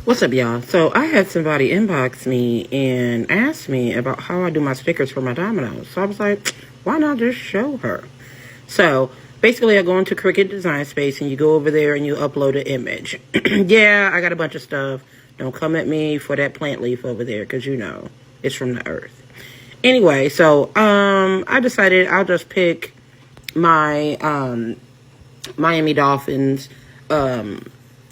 What's up, y'all? So I had somebody inbox me and ask me about how I do my stickers for my Dominoes. So I was like, why not just show her? So basically, I go into Cricut Design Space and you go over there and you upload an image. Yeah, I got a bunch of stuff. Don't come at me for that plant leaf over there because you know it's from the earth. Anyway, so I decided I'll just pick my Miami Dolphins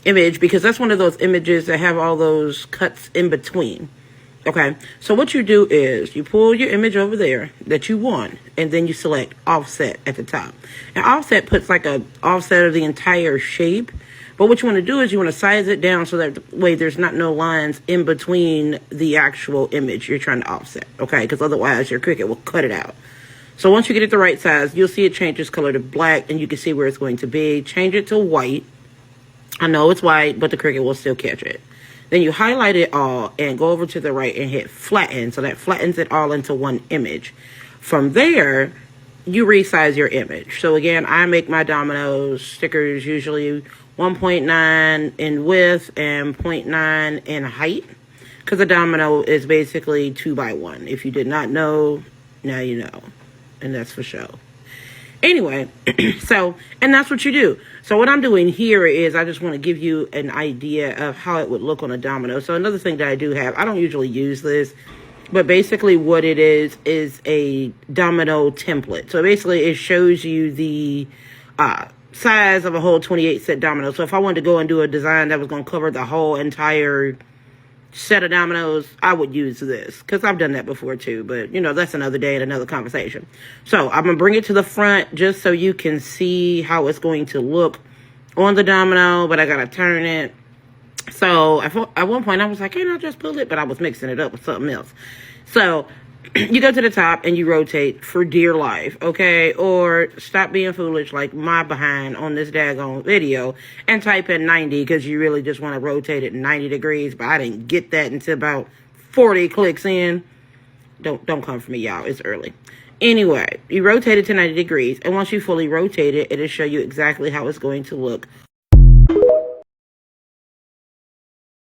image because that's one of those images that have all those cuts in between. Okay, so what you do is you pull your image over there that you want, and then you select offset at the top. And offset puts like a offset of the entire shape. But what you want to do is you want to size it down so that way there's not no lines in between the actual image you're trying to offset. Okay, because otherwise your Cricut will cut it out. So once you get it the right size, you'll see it changes color to black, and you can see where it's going to be. Change it to white. I know it's white, but the Cricut will still catch it. Then you highlight it all and go over to the right and hit flatten. So that flattens it all into one image. From there, you resize your image. So again, I make my Dominoes stickers usually 1.9 in width and 0.9 in height. Because a domino is basically 2x1. If you did not know, now you know. And that's for show. Anyway, and that's what you do. So what I'm doing here is I just want to give you an idea of how it would look on a domino. So another thing that I do have, I don't usually use this, but basically what it is a domino template. So basically it shows you the size of a whole 28 set domino. So if I wanted to go and do a design that was going to cover the whole entire set of dominoes, I would use this because I've done that before too, but you know, that's another day and another conversation. So I'm gonna bring it to the front just so you can see how it's going to look on the domino, but I gotta turn it. So at one point I was like, can't I just pull it? But I was mixing it up with something else. So you go to the top and you rotate for dear life, okay? Or stop being foolish like my behind on this daggone video and type in 90 because you really just want to rotate it 90 degrees, but I didn't get that until about 40 clicks in. Don't come for me, y'all. It's early. Anyway, you rotate it to 90 degrees, and once you fully rotate it, it'll show you exactly how it's going to look